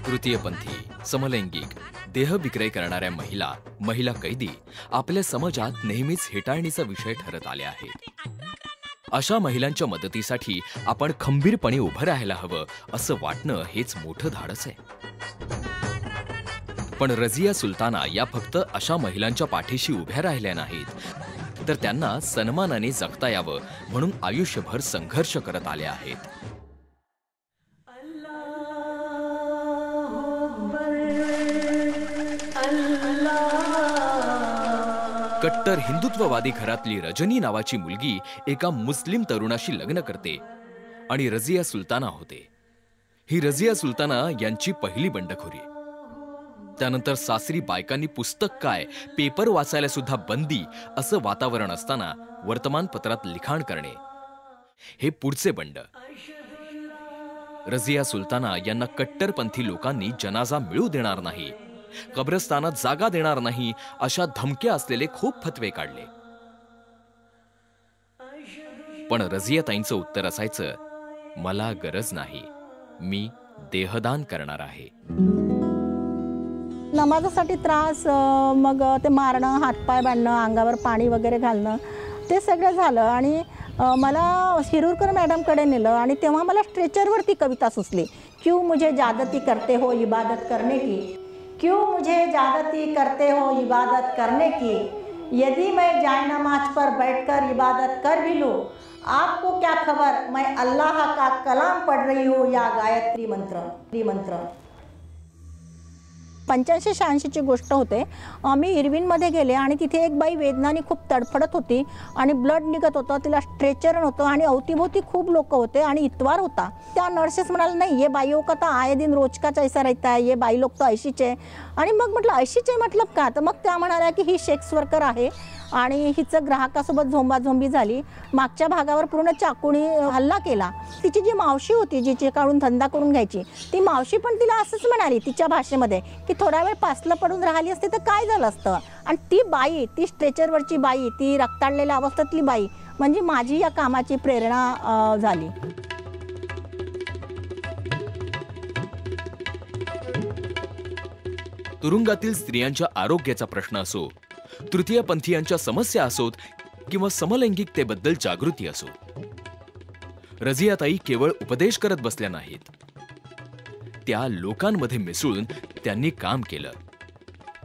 तृतीयपंथी, समलैंगिक, देहविक्रय करणाऱ्या महिला, महिला कैदी आपल्या समाजात नेहमीच हेटाळणीचा विषय ठरत आले आहेत. अशा महिलांच्या मदतीसाठी आपण खंबीरपणे उभं राहायला हवं असं वाटणं हेच मोठं धाडस आहे. पण रझिया सुलताना या फक्त अशा महिलांच्या पाठीशी उभ्या राहिल्या नाहीत, तर त्यांना सन्मानाने जगता यावं म्हणून आयुष्यभर संघर्ष करत आल्या आहेत. कट्टर हिंदुत्ववादी घरातली रजनी नावाची मुलगी एका मुस्लिम तरुणाशी लग्न करते आणि रझिया सुलताना होते. ही रझिया सुलताना यांची पहिली बंडखोरी. त्यानंतर सासरी बायकांनी पुस्तक काय, पेपर वाचायला सुद्धा बंदी असं वातावरण असताना वर्तमानपत्रात लिखाण करणे हे पुढचे बंड. रझिया सुलताना यांना कट्टरपंथी लोकांनी जनाजा मिळू देणार नाही, कब्रस्तानात जागा देणार नाही अशा धमक्या असलेले खूप फतवे काढले. पण रझियाताईंचं उत्तर असायचं, मला गरज नाही, मी देहदान करणार आहे. नमाजासाठी त्रास, मग ते मारणं, हातपाय बांधणं, अंगावर पाणी वगैरे घालणं, ते सगळं झालं. आणि मला शिरूरकर मॅडमकडे नेलं आणि तेव्हा मला स्ट्रेचरवरती कविता सुचली, क्यों मुझे ज्यादती करते हो इबादत करने की, क्यों मुझे ज्यादती करते हो इबादत करने की, यदि मैं जायनमाज पर बैठकर इबादत कर भी लूँ, आपको क्या खबर मैं अल्लाह का कलाम पढ़ रही हूँ या गायत्री मंत्र. 85-86 ची गोष्ट होते. मी इरविनमध्ये गेले आणि तिथे एक बाई वेदनाने खूप तडफडत होती आणि ब्लड निघत होतं, तिला स्ट्रेचर नव्हतं आणि अवतीभोवती खूप लोक होते आणि इतवार होता. त्या नर्सेस म्हणाले, नाही ये बाईओं का तो आए दिन रोज का ऐसा रहता है, ये बाई लोक तो ऐशीचे. आणि मग म्हटलं ऐशीचे मतलब का, तर मग त्या म्हणाल्या की ही सेक्स वर्कर आहे आणि हिचं ग्राहकासोबत झोंबाझोंबी झाली, मागच्या भागावर पूर्ण चाकूने हल्ला केला. तिची जी मावशी होती, जिचे काढून धंदा करून घ्यायची, ती मावशी पण तिला असंच म्हणाली तिच्या भाषेमध्ये की थोडा वेळ पासलं पडून राहिली असते तर काय झालं असतं. आणि ती बाई, ती स्ट्रेचरवरची बाई, ती रक्ताळलेल्या अवस्थेतली बाई म्हणजे माझी या कामाची प्रेरणा झाली. तुरुंगातील स्त्रियांच्या आरोग्याचा प्रश्न असो, तृतीयपंथीयांच्या समस्या असोत किंवा समलैंगिकतेबद्दल जागृती असो, रझियाताई केवळ उपदेश करत बसल्या नाहीत, त्या लोकांमध्ये मिसळून त्यांनी काम केलं.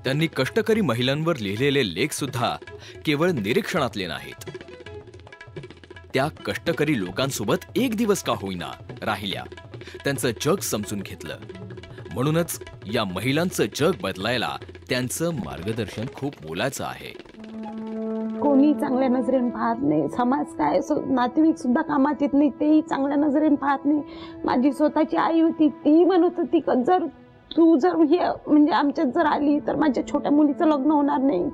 त्यांनी कष्टकरी महिलांवर लिहिलेले लेख सुद्धा केवळ निरीक्षणातले नाहीत, त्या कष्टकरी लोकांसोबत एक दिवस का होईना राहिल्या, त्यांचं जग समजून घेतलं. म्हणूनच या महिलांचं जग बदलायला त्यांचं मार्गदर्शन खूप मोलाचं आहे. कोणी चांगल्या नजरेने पाहत नाही, समाज काय, नातेवाईक सुद्धा कामात येत नाही, तेही चांगल्या नजरेने पाहत नाही. माझी स्वतःची आई होती, ती म्हणत होती जर तू जर हे म्हणजे आमच्यात जर आली तर माझ्या छोट्या मुलीचं लग्न होणार नाही.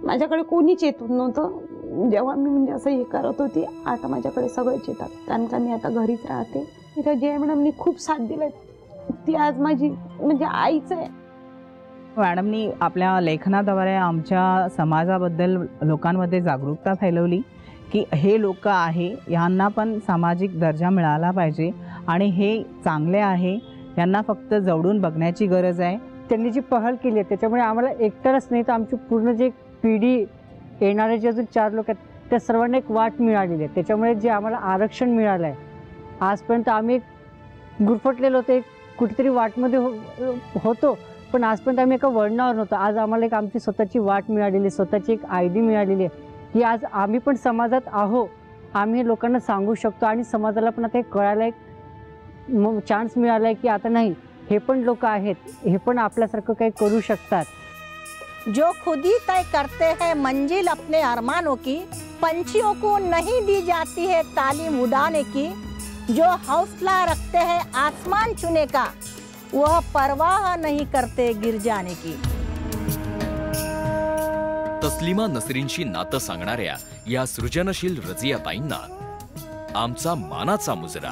माझ्याकडे कोणीच येत नव्हतं जेव्हा मी म्हणजे असं हे करत होती. आता माझ्याकडे सगळेच येतात, कारण का मी आता घरीच राहते. रझिया मॅडमनी खूप साथ दिला, ती आज माझी म्हणजे आईच आहे. मॅडमनी आपल्या लेखनाद्वारे आमच्या समाजाबद्दल लोकांमध्ये जागरूकता फैलवली की हे लोक आहे, यांना पण सामाजिक दर्जा मिळाला पाहिजे आणि हे चांगले आहे, यांना फक्त जवळून बघण्याची गरज आहे. त्यांनी जी पहल केली आहे त्याच्यामुळे आम्हाला एकटरच नाही तर आमची पूर्ण जे पिढी येणारे जे अजून 4 लोक आहेत त्या सर्वांना एक वाट मिळालेली आहे. त्याच्यामुळे जे आम्हाला आरक्षण मिळालं आहे, आजपर्यंत आम्ही एक गुरफटलेलो होतो, कुठेतरी वाटमध्ये होतो, पण आजपर्यंत आम्ही एका वळणावर नव्हतो. आज आम्हाला एक आमची स्वतःची वाट मिळालेली, स्वतःची एक आयडी मिळालेली आहे की आज आम्ही पण समाजात आहो, आम्ही लोकांना सांगू शकतो आणि समाजाला पण आता हे कळायला एक चान्स मिळाला आहे की आता नाही, हे पण लोक आहेत, हे पण आपल्यासारखं काही करू शकतात. जो खुद ही तय करते हैं मंजिल अपने अरमानों की, पंछियों को नहीं दी जाती है तालीम उड़ाने की, जो हौसला रखते हैं आसमान छूने का, वह परवाह नहीं करते गिर जाने की. तस्लिमा नसरीनशी नातं सांगणाऱ्या या सृजनशील रझियाताईंना आमचा मानाचा मुजरा.